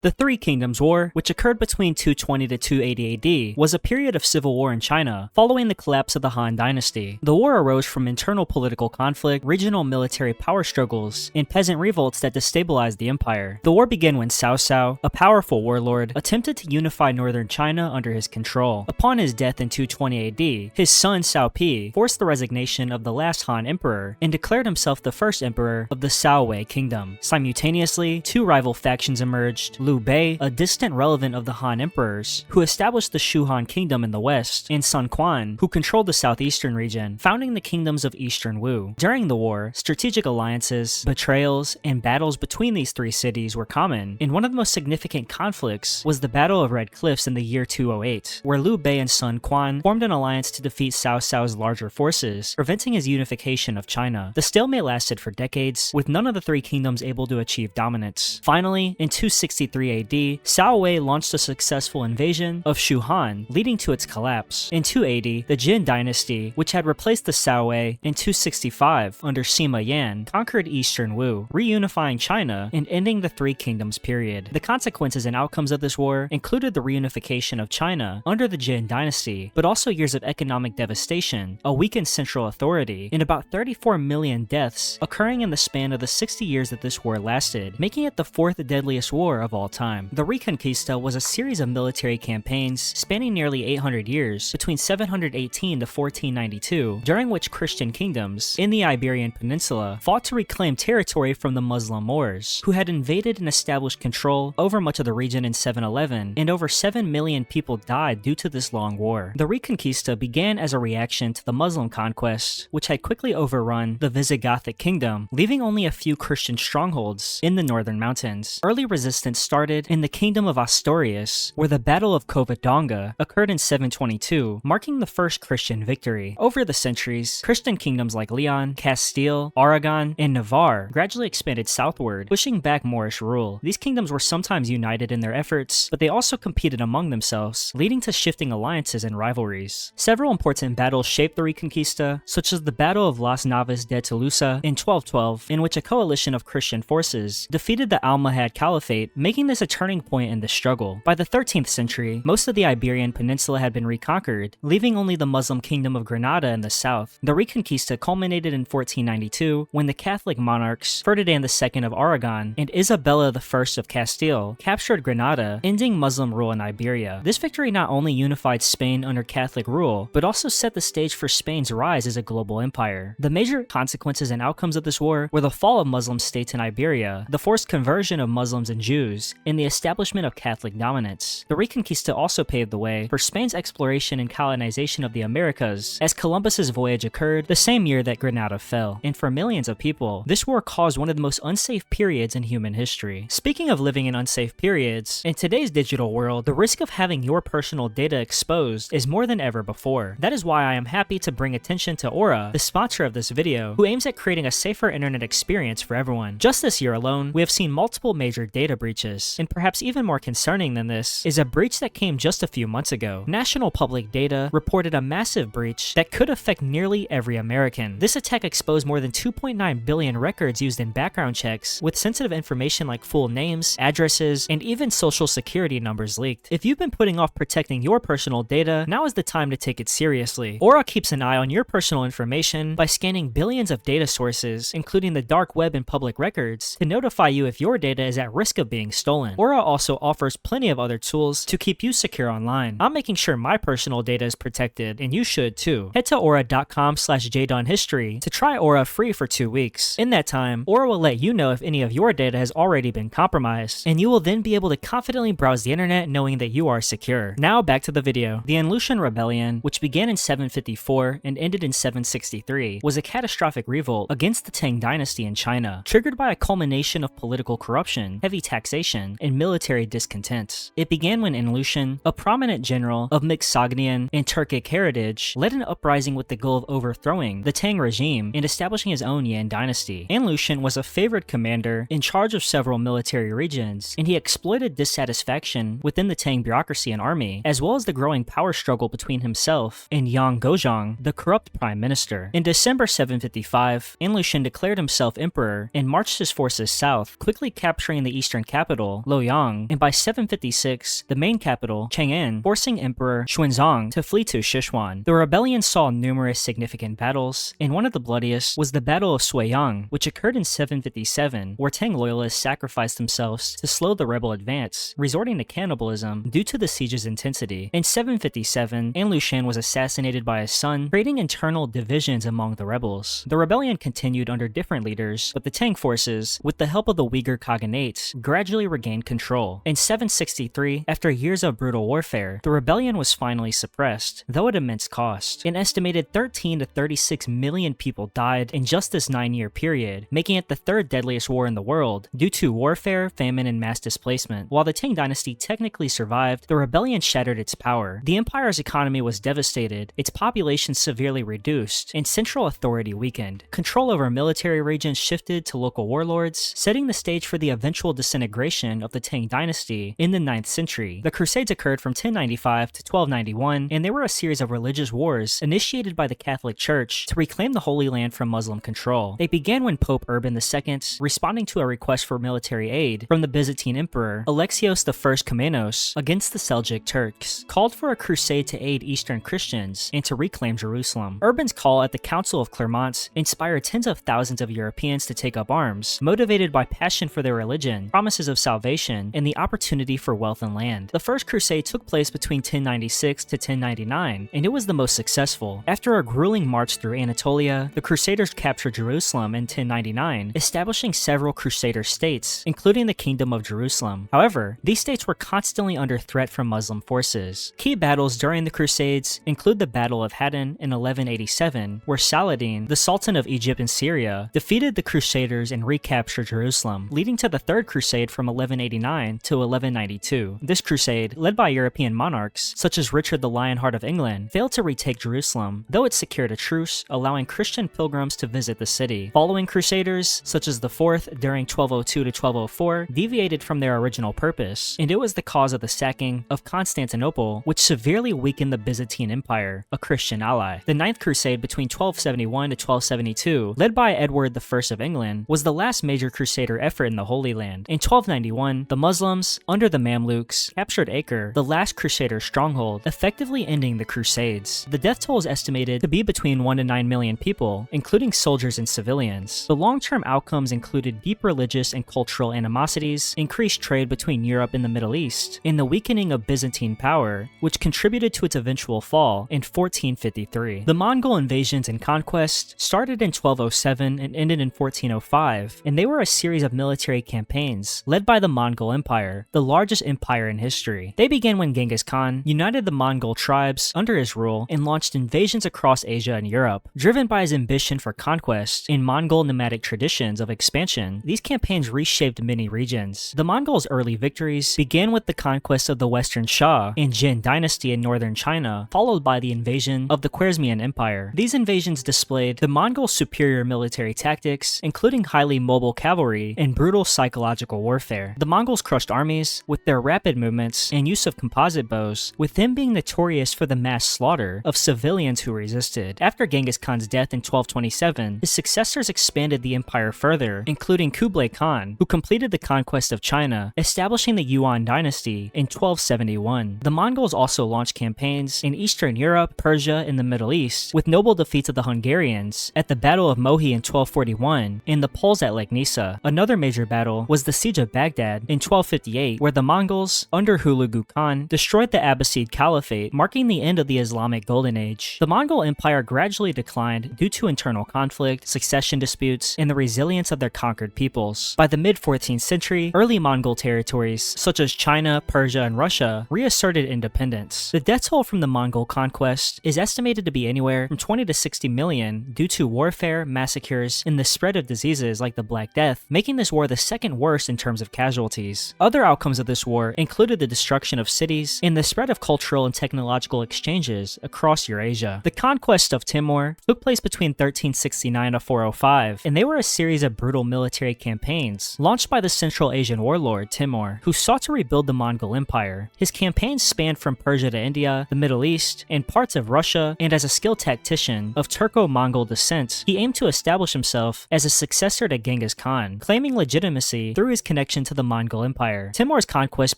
The Three Kingdoms War, which occurred between 220 to 280 AD, was a period of civil war in China following the collapse of the Han Dynasty. The war arose from internal political conflict, regional military power struggles, and peasant revolts that destabilized the empire. The war began when Cao Cao, a powerful warlord, attempted to unify northern China under his control. Upon his death in 220 AD, his son Cao Pi forced the resignation of the last Han emperor and declared himself the first emperor of the WWII kingdom. Simultaneously, two rival factions emerged: Liu Bei, a distant relevant of the Han emperors, who established the Shu Han kingdom in the west, and Sun Quan, who controlled the southeastern region, founding the kingdoms of Eastern Wu. During the war, strategic alliances, betrayals, and battles between these three cities were common, and one of the most significant conflicts was the Battle of Red Cliffs in the year 208, where Liu Bei and Sun Quan formed an alliance to defeat Cao Cao's larger forces, preventing his unification of China. The stalemate lasted for decades, with none of the three kingdoms able to achieve dominance. Finally, in 263 AD, Cao Wei launched a successful invasion of Shu Han, leading to its collapse. In 280, the Jin dynasty, which had replaced the Cao Wei in 265 under Sima Yan, conquered Eastern Wu, reunifying China and ending the Three Kingdoms period. The consequences and outcomes of this war included the reunification of China under the Jin dynasty, but also years of economic devastation, a weakened central authority, and about 34 million deaths occurring in the span of the 60 years that this war lasted, making it the fourth deadliest war of all time. The Reconquista was a series of military campaigns spanning nearly 800 years between 718 to 1492, during which Christian kingdoms in the Iberian Peninsula fought to reclaim territory from the Muslim Moors, who had invaded and established control over much of the region in 711, and over 7 million people died due to this long war. The Reconquista began as a reaction to the Muslim conquest, which had quickly overrun the Visigothic kingdom, leaving only a few Christian strongholds in the northern mountains. Early resistance started in the kingdom of Asturias, where the Battle of Covadonga occurred in 722, marking the first Christian victory. Over the centuries, Christian kingdoms like Leon, Castile, Aragon, and Navarre gradually expanded southward, pushing back Moorish rule. These kingdoms were sometimes united in their efforts, but they also competed among themselves, leading to shifting alliances and rivalries. Several important battles shaped the Reconquista, such as the Battle of Las Navas de Tolosa in 1212, in which a coalition of Christian forces defeated the Almohad Caliphate, making this a turning point in the struggle. By the 13th century, most of the Iberian Peninsula had been reconquered, leaving only the Muslim kingdom of Granada in the south. The Reconquista culminated in 1492 when the Catholic monarchs Ferdinand II of Aragon and Isabella I of Castile captured Granada, ending Muslim rule in Iberia. This victory not only unified Spain under Catholic rule, but also set the stage for Spain's rise as a global empire. The major consequences and outcomes of this war were the fall of Muslim states in Iberia, the forced conversion of Muslims and Jews, and the establishment of Catholic dominance. The Reconquista also paved the way for Spain's exploration and colonization of the Americas, as Columbus's voyage occurred the same year that Granada fell. And for millions of people, this war caused one of the most unsafe periods in human history. Speaking of living in unsafe periods, in today's digital world, the risk of having your personal data exposed is more than ever before. That is why I am happy to bring attention to Aura, the sponsor of this video, who aims at creating a safer internet experience for everyone. Just this year alone, we have seen multiple major data breaches, and perhaps even more concerning than this is a breach that came just a few months ago. National Public Data reported a massive breach that could affect nearly every American. This attack exposed more than 2.9 billion records used in background checks, with sensitive information like full names, addresses, and even social security numbers leaked. If you've been putting off protecting your personal data, now is the time to take it seriously. Aura keeps an eye on your personal information by scanning billions of data sources, including the dark web and public records, to notify you if your data is at risk of being stolen. Aura also offers plenty of other tools to keep you secure online. I'm making sure my personal data is protected, and you should too. Head to aura.com/jdonhistory to try Aura free for 2 weeks. In that time, Aura will let you know if any of your data has already been compromised, and you will then be able to confidently browse the internet knowing that you are secure. Now back to the video. The Lushan Rebellion, which began in 754 and ended in 763, was a catastrophic revolt against the Tang dynasty in China, triggered by a culmination of political corruption, heavy taxation, and military discontent. It began when Lushan, a prominent general of mixed Sogdian and Turkic heritage, led an uprising with the goal of overthrowing the Tang regime and establishing his own Yan dynasty. Lushan was a favored commander in charge of several military regions, and he exploited dissatisfaction within the Tang bureaucracy and army, as well as the growing power struggle between himself and Yang Gozhang, the corrupt prime minister. In December 755, Lushan declared himself emperor and marched his forces south, quickly capturing the eastern capital capital, Luoyang, and by 756, the main capital, Chang'an, forcing Emperor Xuanzang to flee to Sichuan. The rebellion saw numerous significant battles, and one of the bloodiest was the Battle of Suiyang, which occurred in 757, where Tang loyalists sacrificed themselves to slow the rebel advance, resorting to cannibalism due to the siege's intensity. In 757, Lushan was assassinated by his son, creating internal divisions among the rebels. The rebellion continued under different leaders, but the Tang forces, with the help of the Uyghur Khaganate, gradually regained control. In 763, after years of brutal warfare, the rebellion was finally suppressed, though at immense cost. An estimated 13 to 36 million people died in just this 9-year period, making it the third deadliest war in the world due to warfare, famine, and mass displacement. While the Tang dynasty technically survived, the rebellion shattered its power. The empire's economy was devastated, its population severely reduced, and central authority weakened. Control over military regions shifted to local warlords, setting the stage for the eventual disintegration of the Tang dynasty in the 9th century. The Crusades occurred from 1095 to 1291, and they were a series of religious wars initiated by the Catholic Church to reclaim the Holy Land from Muslim control. They began when Pope Urban II, responding to a request for military aid from the Byzantine Emperor Alexios I Komnenos against the Seljuk Turks, called for a crusade to aid Eastern Christians and to reclaim Jerusalem. Urban's call at the Council of Clermont inspired tens of thousands of Europeans to take up arms, motivated by passion for their religion, promises of salvation, and the opportunity for wealth and land. The First Crusade took place between 1096 to 1099, and it was the most successful. After a grueling march through Anatolia, the Crusaders captured Jerusalem in 1099, establishing several Crusader states, including the Kingdom of Jerusalem. However, these states were constantly under threat from Muslim forces. Key battles during the Crusades include the Battle of Hattin in 1187, where Saladin, the Sultan of Egypt and Syria, defeated the Crusaders and recaptured Jerusalem, leading to the Third Crusade from 1189 to 1192. This crusade, led by European monarchs such as Richard the Lionheart of England, failed to retake Jerusalem, though it secured a truce, allowing Christian pilgrims to visit the city. Following crusaders, such as the Fourth during 1202 to 1204, deviated from their original purpose, and it was the cause of the sacking of Constantinople, which severely weakened the Byzantine Empire, a Christian ally. The Ninth Crusade between 1271 to 1272, led by Edward I of England, was the last major crusader effort in the Holy Land. In 1291, the Muslims, under the Mamluks, captured Acre, the last crusader stronghold, effectively ending the Crusades. The death toll is estimated to be between 1 to 9 million people, including soldiers and civilians. The long-term outcomes included deep religious and cultural animosities, increased trade between Europe and the Middle East, and the weakening of Byzantine power, which contributed to its eventual fall in 1453. The Mongol invasions and conquests started in 1207 and ended in 1405, and they were a series of military campaigns led by the Mongol Empire, the largest empire in history. They began when Genghis Khan united the Mongol tribes under his rule and launched invasions across Asia and Europe. Driven by his ambition for conquest and Mongol nomadic traditions of expansion, these campaigns reshaped many regions. The Mongols' early victories began with the conquest of the Western Xia and Jin dynasty in northern China, followed by the invasion of the Khwarezmian Empire. These invasions displayed the Mongols' superior military tactics, including highly mobile cavalry and brutal psychological warfare. The Mongols crushed armies with their rapid movements and use of composite bows, with them being notorious for the mass slaughter of civilians who resisted. After Genghis Khan's death in 1227, his successors expanded the empire further, including Kublai Khan, who completed the conquest of China, establishing the Yuan dynasty in 1271. The Mongols also launched campaigns in Eastern Europe, Persia, and the Middle East, with notable defeats of the Hungarians at the Battle of Mohi in 1241 and the Poles at Lake Nisa. Another major battle was the Siege of Baghdad in 1258, where the Mongols, under Hulagu Khan, destroyed the Abbasid Caliphate, marking the end of the Islamic Golden Age. The Mongol Empire gradually declined due to internal conflict, succession disputes, and the resilience of their conquered peoples. By the mid-14th century, early Mongol territories, such as China, Persia, and Russia, reasserted independence. The death toll from the Mongol conquest is estimated to be anywhere from 20 to 60 million due to warfare, massacres, and the spread of diseases like the Black Death, making this war the second worst in terms of casualties. Other outcomes of this war included the destruction of cities and the spread of cultural and technological exchanges across Eurasia. The conquest of Timur took place between 1369 to 405, and they were a series of brutal military campaigns launched by the Central Asian warlord Timur, who sought to rebuild the Mongol Empire. His campaigns spanned from Persia to India, the Middle East, and parts of Russia, and as a skilled tactician of Turco-Mongol descent, he aimed to establish himself as a successor to Genghis Khan, claiming legitimacy through his connection to the the Mongol Empire. Timur's conquest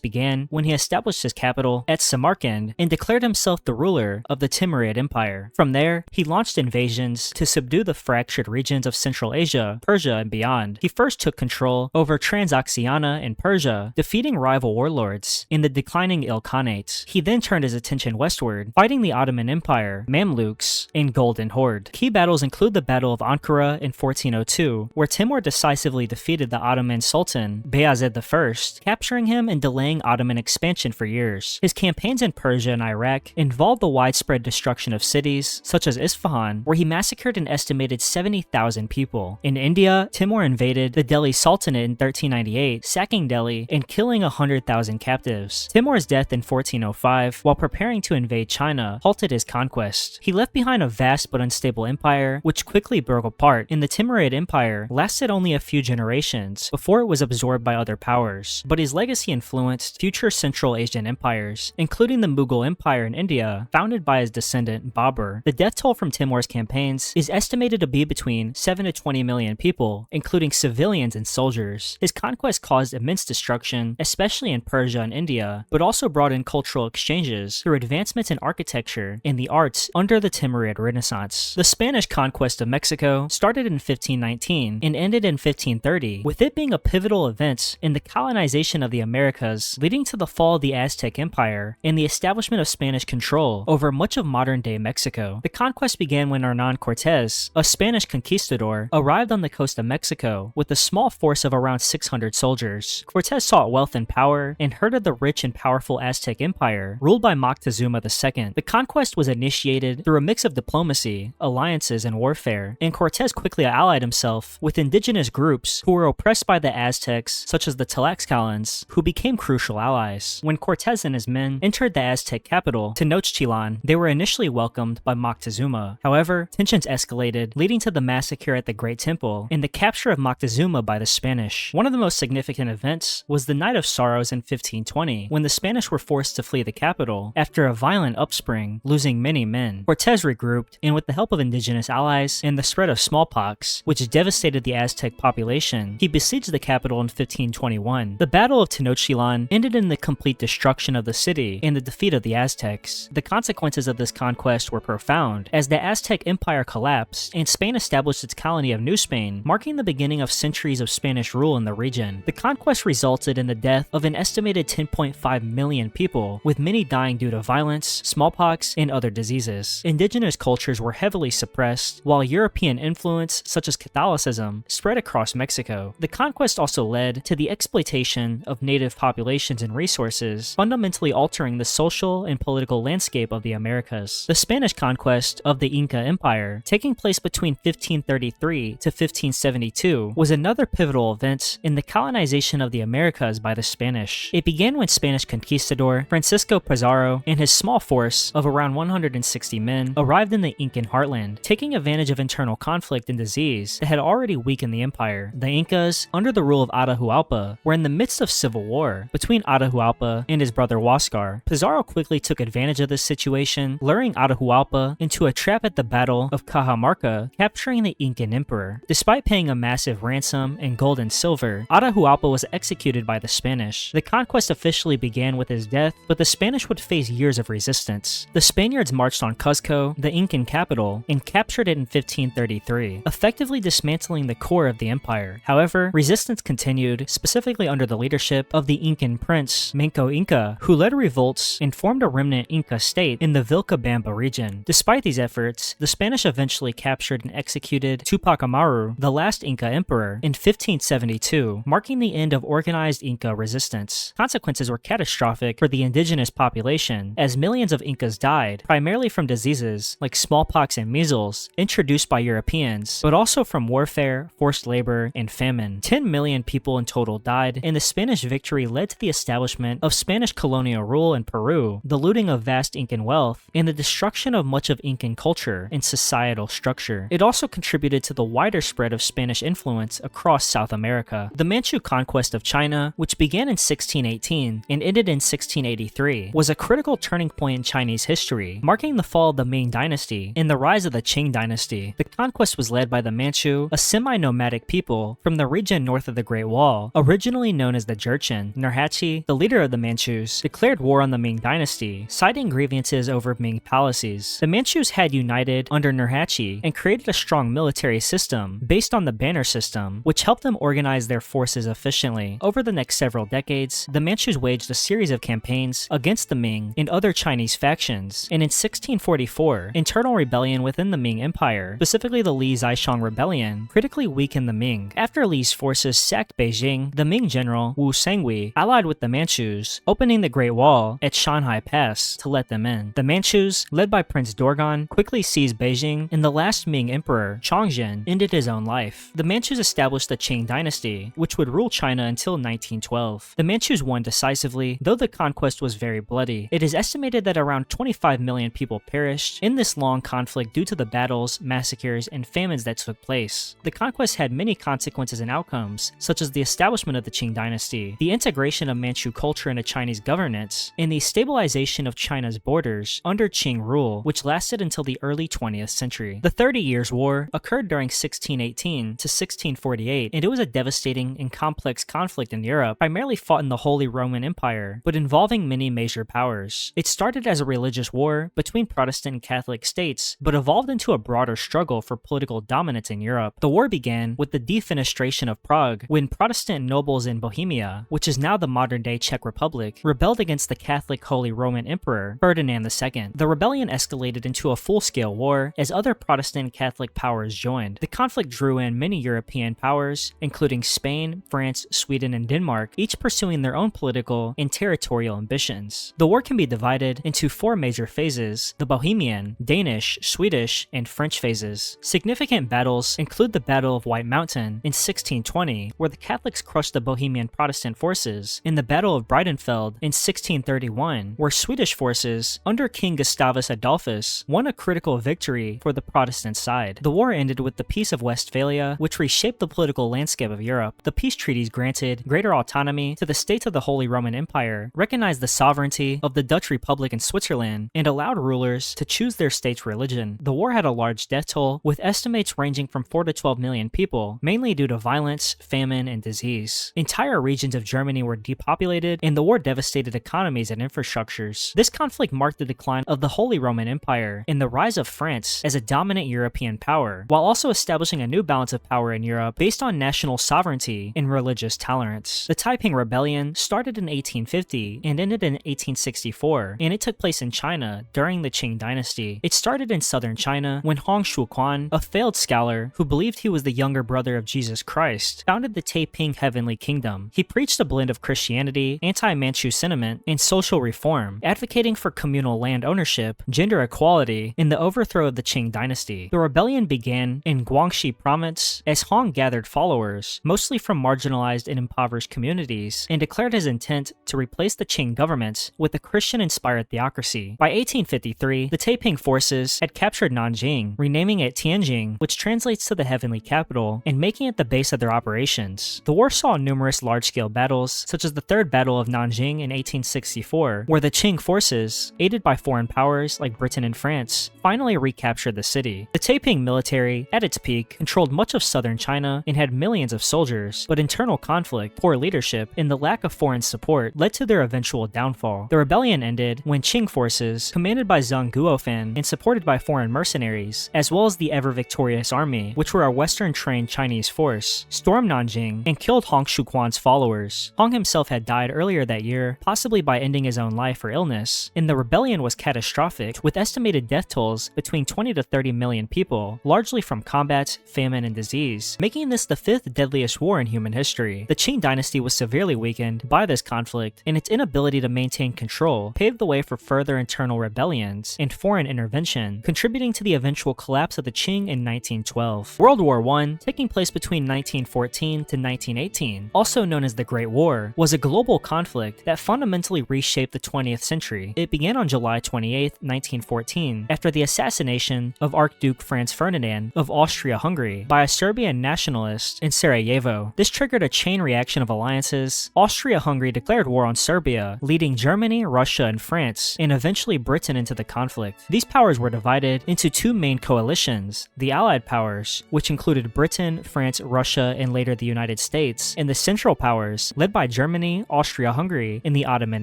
began when he established his capital at Samarkand and declared himself the ruler of the Timurid Empire. From there, he launched invasions to subdue the fractured regions of Central Asia, Persia, and beyond. He first took control over Transoxiana in Persia, defeating rival warlords in the declining Ilkhanates. He then turned his attention westward, fighting the Ottoman Empire, Mamluks, and Golden Horde. Key battles include the Battle of Ankara in 1402, where Timur decisively defeated the Ottoman Sultan, Bayezid I, capturing him and delaying Ottoman expansion for years. His campaigns in Persia and Iraq involved the widespread destruction of cities, such as Isfahan, where he massacred an estimated 70,000 people. In India, Timur invaded the Delhi Sultanate in 1398, sacking Delhi and killing 100,000 captives. Timur's death in 1405, while preparing to invade China, halted his conquest. He left behind a vast but unstable empire, which quickly broke apart, and the Timurid Empire lasted only a few generations before it was absorbed by other powers. But his legacy influenced future Central Asian empires, including the Mughal Empire in India, founded by his descendant Babur. The death toll from Timur's campaigns is estimated to be between 7 to 20 million people, including civilians and soldiers. His conquest caused immense destruction, especially in Persia and India, but also brought in cultural exchanges through advancements in architecture and the arts under the Timurid Renaissance. The Spanish conquest of Mexico started in 1519 and ended in 1530, with it being a pivotal event in the colonization of the Americas, leading to the fall of the Aztec Empire and the establishment of Spanish control over much of modern-day Mexico. The conquest began when Hernán Cortés, a Spanish conquistador, arrived on the coast of Mexico with a small force of around 600 soldiers. Cortés sought wealth and power and heard of the rich and powerful Aztec Empire ruled by Moctezuma II. The conquest was initiated through a mix of diplomacy, alliances, and warfare, and Cortés quickly allied himself with indigenous groups who were oppressed by the Aztecs, such as the Tlaxcalans, who became crucial allies. When Cortés and his men entered the Aztec capital, Tenochtitlan, they were initially welcomed by Moctezuma. However, tensions escalated, leading to the massacre at the Great Temple and the capture of Moctezuma by the Spanish. One of the most significant events was the Night of Sorrows in 1520, when the Spanish were forced to flee the capital after a violent upspring, losing many men. Cortés regrouped, and with the help of indigenous allies and the spread of smallpox, which devastated the Aztec population, he besieged the capital in 1521. The Battle of Tenochtitlan ended in the complete destruction of the city and the defeat of the Aztecs. The consequences of this conquest were profound, as the Aztec Empire collapsed and Spain established its colony of New Spain, marking the beginning of centuries of Spanish rule in the region. The conquest resulted in the death of an estimated 10.5 million people, with many dying due to violence, smallpox, and other diseases. Indigenous cultures were heavily suppressed, while European influence, such as Catholicism, spread across Mexico. The conquest also led to the exploitation of native populations and resources, fundamentally altering the social and political landscape of the Americas. The Spanish conquest of the Inca Empire, taking place between 1533 to 1572, was another pivotal event in the colonization of the Americas by the Spanish. It began when Spanish conquistador Francisco Pizarro and his small force of around 160 men arrived in the Incan heartland, taking advantage of internal conflict and disease that had already weakened the empire. The Incas, under the rule of Atahualpa, were in the midst of civil war between Atahualpa and his brother Huáscar. Pizarro quickly took advantage of this situation, luring Atahualpa into a trap at the Battle of Cajamarca, capturing the Incan emperor. Despite paying a massive ransom in gold and silver, Atahualpa was executed by the Spanish. The conquest officially began with his death, but the Spanish would face years of resistance. The Spaniards marched on Cuzco, the Incan capital, and captured it in 1533, effectively dismantling the core of the empire. However, resistance continued, specifically under the leadership of the Incan prince Manco Inca, who led revolts and formed a remnant Inca state in the Vilcabamba region. Despite these efforts, the Spanish eventually captured and executed Tupac Amaru, the last Inca emperor, in 1572, marking the end of organized Inca resistance. Consequences were catastrophic for the indigenous population, as millions of Incas died, primarily from diseases like smallpox and measles, introduced by Europeans, but also from warfare, forced labor, and famine. 10 million people in total died, and the Spanish victory led to the establishment of Spanish colonial rule in Peru, the looting of vast Incan wealth, and the destruction of much of Incan culture and societal structure. It also contributed to the wider spread of Spanish influence across South America. The Manchu conquest of China, which began in 1618 and ended in 1683, was a critical turning point in Chinese history, marking the fall of the Ming dynasty and the rise of the Qing dynasty. The conquest was led by the Manchu, a semi-nomadic people from the region north of the Great Wall, originally Originally known as the Jurchen, Nurhaci, the leader of the Manchus, declared war on the Ming dynasty, citing grievances over Ming palaces. The Manchus had united under Nurhaci and created a strong military system based on the banner system, which helped them organize their forces efficiently. Over the next several decades, the Manchus waged a series of campaigns against the Ming and other Chinese factions, and in 1644, internal rebellion within the Ming Empire, specifically the Li Zhaishang Rebellion, critically weakened the Ming. After Li's forces sacked Beijing, the Ming general Wu Sangui allied with the Manchus, opening the Great Wall at Shanhai Pass to let them in. The Manchus, led by Prince Dorgan, quickly seized Beijing, and the last Ming emperor, Chongzhen, ended his own life. The Manchus established the Qing dynasty, which would rule China until 1912. The Manchus won decisively, though the conquest was very bloody. It is estimated that around 25 million people perished in this long conflict due to the battles, massacres, and famines that took place. The conquest had many consequences and outcomes, such as the establishment of the Qing dynasty, the integration of Manchu culture into Chinese governance, and the stabilization of China's borders under Qing rule, which lasted until the early 20th century. The 30 Years' War occurred during 1618 to 1648, and it was a devastating and complex conflict in Europe, primarily fought in the Holy Roman Empire, but involving many major powers. It started as a religious war between Protestant and Catholic states, but evolved into a broader struggle for political dominance in Europe. The war began with the defenestration of Prague, when Protestant nobles in Bohemia, which is now the modern-day Czech Republic, rebelled against the Catholic Holy Roman Emperor Ferdinand II. The rebellion escalated into a full-scale war as other Protestant and Catholic powers joined. The conflict drew in many European powers, including Spain, France, Sweden, and Denmark, each pursuing their own political and territorial ambitions. The war can be divided into four major phases: the Bohemian, Danish, Swedish, and French phases. Significant battles include the Battle of White Mountain in 1620, where the Catholics crushed the Bohemian Protestant forces, and the Battle of Breitenfeld in 1631, where Swedish forces, under King Gustavus Adolphus, won a critical victory for the Protestant side. The war ended with the Peace of Westphalia, which reshaped the political landscape of Europe. The peace treaties granted greater autonomy to the states of the Holy Roman Empire, recognized the sovereignty of the Dutch Republic in Switzerland, and allowed rulers to choose their state's religion. The war had a large death toll, with estimates ranging from 4 to 12 million people, mainly due to violence, famine, and disease. Entire regions of Germany were depopulated, and the war devastated economies and infrastructures. This conflict marked the decline of the Holy Roman Empire and the rise of France as a dominant European power, while also establishing a new balance of power in Europe based on national sovereignty and religious tolerance. The Taiping Rebellion started in 1850 and ended in 1864, and it took place in China during the Qing dynasty. It started in southern China when Hong Shuquan, a failed scholar who believed he was the younger brother of Jesus Christ, founded the Taiping Heavenly Kingdom. He preached a blend of Christianity, anti-Manchu sentiment, and social reform, advocating for communal land ownership, gender equality, and the overthrow of the Qing dynasty. The rebellion began in Guangxi province as Hong gathered followers, mostly from marginalized and impoverished communities, and declared his intent to replace the Qing government with a Christian-inspired theocracy. By 1853, the Taiping forces had captured Nanjing, renaming it Tianjin, which translates to the heavenly capital, and making it the base of their operations. The war saw numerous large-scale battles, such as the Third Battle of Nanjing in 1864, where the Qing forces, aided by foreign powers like Britain and France, finally recaptured the city. The Taiping military, at its peak, controlled much of southern China and had millions of soldiers, but internal conflict, poor leadership, and the lack of foreign support led to their eventual downfall. The rebellion ended when Qing forces, commanded by Zheng Guofan and supported by foreign mercenaries, as well as the ever-victorious army, which were a Western-trained Chinese force, stormed Nanjing and killed Hong Shuquan's followers. Hong himself had died earlier that year, possibly by ending his own life or illness, and the rebellion was catastrophic, with estimated death tolls between 20 to 30 million people, largely from combat, famine, and disease, making this the fifth deadliest war in human history. The Qing dynasty was severely weakened by this conflict, and its inability to maintain control paved the way for further internal rebellions and foreign intervention, contributing to the eventual collapse of the Qing in 1912. World War I, taking place between 1914 to 1918, also known as the Great War, was a global conflict that fundamentally reshaped the 20th century. It began on July 28, 1914, after the assassination of Archduke Franz Ferdinand of Austria-Hungary by a Serbian nationalist in Sarajevo. This triggered a chain reaction of alliances. Austria-Hungary declared war on Serbia, leading Germany, Russia, and France, and eventually Britain into the conflict. These powers were divided into two main coalitions: the Allied powers, which included Britain, France, Russia, and later the United States, and the Central Powers, led by Germany, Austria-Hungary, and the Ottoman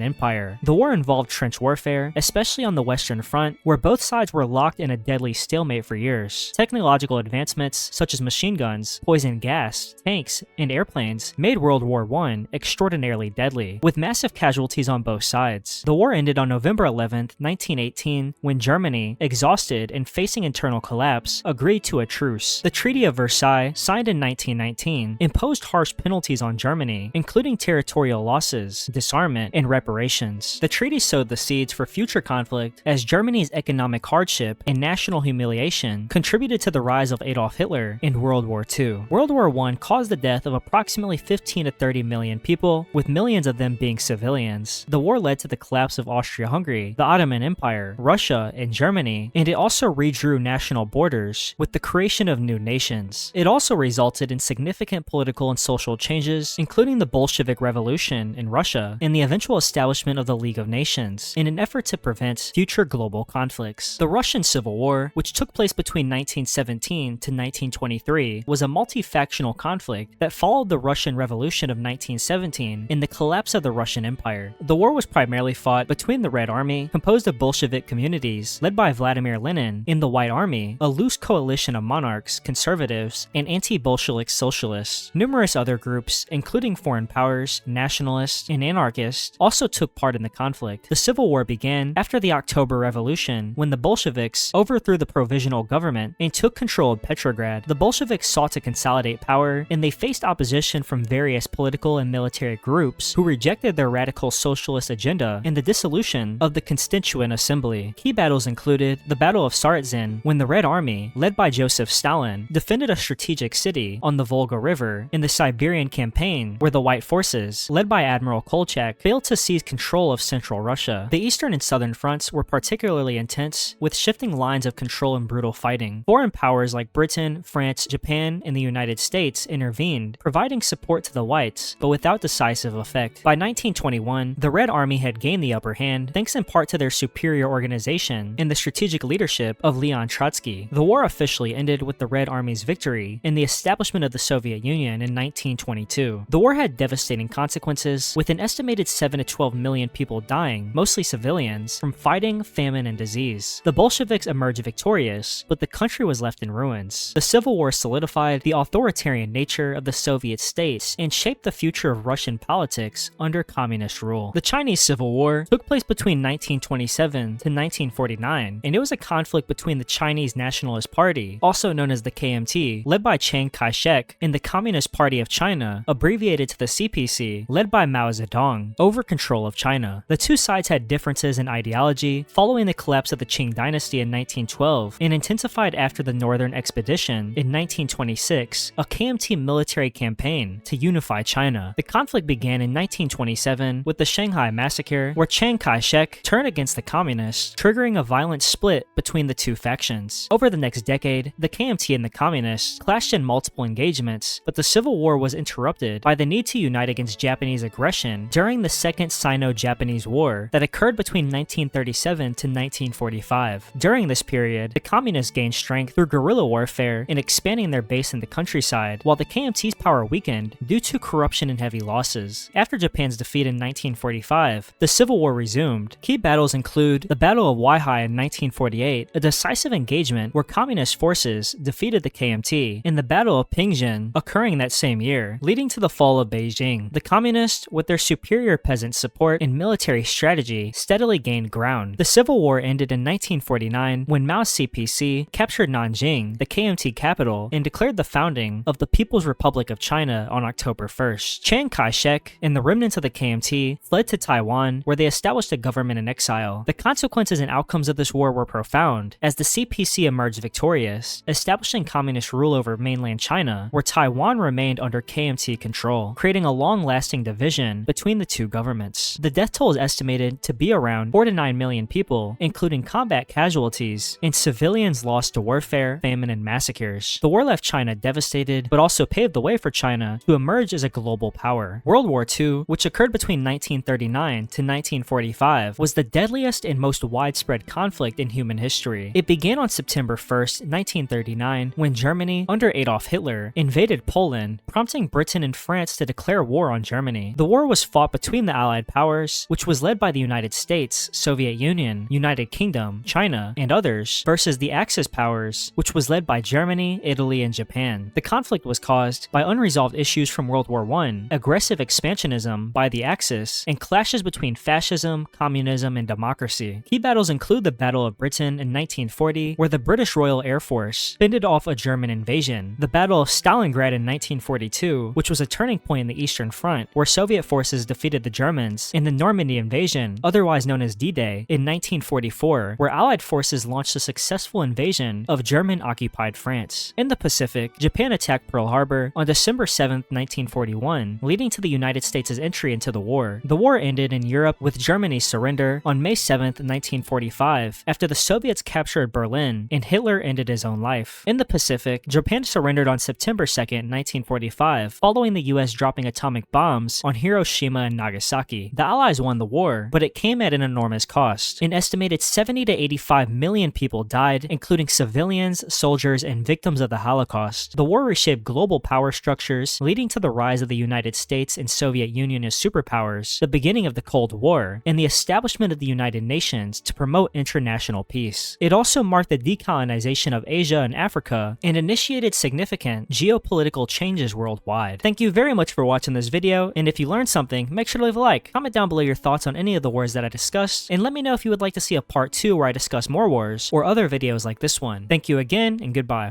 Empire. The war involved trench warfare, especially on the Western Front, where both sides were locked in a deadly stalemate for years. Technological advancements, such as machine guns, poison gas, tanks, and airplanes, made World War I extraordinarily deadly, with massive casualties on both sides. The war ended on November 11, 1918, when Germany, exhausted and facing internal collapse, agreed to a truce. The Treaty of Versailles, signed in 1919, imposed harsh penalties on Germany, including territorial losses, disarmament, and reparations. The treaty sowed the seeds for future conflict, as Germany's economic hardship and national humiliation contributed to the rise of Adolf Hitler in World War II. World War I caused the death of approximately 15 to 30 million people, with millions of them being civilians. The war led to the collapse of Austria-Hungary, the Ottoman Empire, Russia, and Germany, and it also redrew national borders with the creation of new nations. It also resulted in significant political and social changes, including the Bolshevik Revolution in Russia and the eventual establishment of the League of Nations, in an effort to prevent future global conflicts. The Russian Civil War, which took place between 1917 to 1923, was a multi-factional conflict that followed the Russian Revolution of 1917 and the collapse of the Russian Empire. The war was primarily fought between the Red Army, composed of Bolshevik communities led by Vladimir Lenin, and the White Army, a loose coalition of monarchs, conservatives, and anti-Bolshevik socialists. Numerous other groups, including foreign powers, nationalists, and anarchists, also took part in the conflict. The Civil War began after the October Revolution, when the Bolsheviks overthrew the provisional government and took control of Petrograd. The Bolsheviks sought to consolidate power, and they faced opposition from various political and military groups who rejected their radical socialist agenda and the dissolution of the Constituent Assembly. Key battles included the Battle of Tsaritsyn, when the Red Army, led by Joseph Stalin, defended a strategic city on the Volga River, in the Siberian Campaign, where the White forces, led by Admiral Kolchak, failed to seize control of central Russia. The eastern and southern fronts were particularly intense, with shifting lines of control and brutal fighting. Foreign powers like Britain, France, Japan, and the United States intervened, providing support to the Whites, but without decisive effect. By 1921, the Red Army had gained the upper hand, thanks in part to their superior organization and the strategic leadership of Leon Trotsky. The war officially ended with the Red Army's victory and the establishment of the Soviet Union in 1922. The war had devastating consequences, with an estimated 7 to 12 million people dying, mostly civilians, from fighting, famine, and disease. The Bolsheviks emerged victorious, but the country was left in ruins. The Civil War solidified the authoritarian nature of the Soviet states and shaped the future of Russian politics under communist rule. The Chinese Civil War took place between 1927 to 1949, and it was a conflict between the Chinese Nationalist Party, also known as the KMT, led by Chiang Kai-shek, and the Communist Party of China, abbreviated to the CPC, led by Mao Zedong, over control of China. The two sides had differences in ideology following the collapse of the Qing dynasty in 1912 and intensified after the Northern Expedition in 1926, a KMT military campaign to unify China. The conflict began in 1927 with the Shanghai Massacre, where Chiang Kai-shek turned against the communists, triggering a violent split between the two factions. Over the next decade, the KMT and the communists clashed in multiple engagements, but the Civil War was interrupted by the need to unite against Japanese aggression during the Second Sino-Japanese War that occurred between 1937 to 1945. During this period, the communists gained strength through guerrilla warfare and expanding their base in the countryside, while the KMT's power weakened due to corruption and heavy losses. After Japan's defeat in 1945, the Civil War resumed. Key battles include the Battle of WWII in 1948, a decisive engagement where communist forces defeated the KMT, and the Battle of Pingjin, occurring that same year, leading to the fall of Beijing. The communists, with their superior peasant support and military strategy, steadily gained ground. The Civil War ended in 1949 when Mao's CPC captured Nanjing, the KMT capital, and declared the founding of the People's Republic of China on October 1st. Chiang Kai-shek and the remnants of the KMT fled to Taiwan, where they established a government in exile. The consequences and outcomes of this war were profound, as the CPC emerged victorious, establishing communist rule over mainland China, where Taiwan remained under KMT control, creating a long-lasting division between the two governments. The death toll is estimated to be around 4 to 9 million people, including combat casualties and civilians lost to warfare, famine, and massacres. The war left China devastated, but also paved the way for China to emerge as a global power. World War II, which occurred between 1939 to 1945, was the deadliest and most widespread conflict in human history. It began on September 1st, 1939, when Germany, under Adolf Hitler, invaded Poland, prompting Britain Britain and France to declare war on Germany. The war was fought between the Allied powers, which was led by the United States, Soviet Union, United Kingdom, China, and others, versus the Axis powers, which was led by Germany, Italy, and Japan. The conflict was caused by unresolved issues from World War I, aggressive expansionism by the Axis, and clashes between fascism, communism, and democracy. Key battles include the Battle of Britain in 1940, where the British Royal Air Force fended off a German invasion, the Battle of Stalingrad in 1942, which was a turning point in the Eastern Front, where Soviet forces defeated the Germans, and the Normandy invasion, otherwise known as D-Day, in 1944, where Allied forces launched a successful invasion of German-occupied France. In the Pacific, Japan attacked Pearl Harbor on December 7, 1941, leading to the United States' entry into the war. The war ended in Europe with Germany's surrender on May 7, 1945, after the Soviets captured Berlin and Hitler ended his own life. In the Pacific, Japan surrendered on September 2, 1945, following the US dropping atomic bombs on Hiroshima and Nagasaki. The Allies won the war, but it came at an enormous cost. An estimated 70 to 85 million people died, including civilians, soldiers, and victims of the Holocaust. The war reshaped global power structures, leading to the rise of the United States and Soviet Union as superpowers, the beginning of the Cold War, and the establishment of the United Nations to promote international peace. It also marked the decolonization of Asia and Africa and initiated significant geopolitical changes worldwide. Thank you very much for watching this video, and if you learned something, make sure to leave a like. Comment down below your thoughts on any of the wars that I discussed, and let me know if you would like to see a part 2 where I discuss more wars or other videos like this one. Thank you again, and goodbye.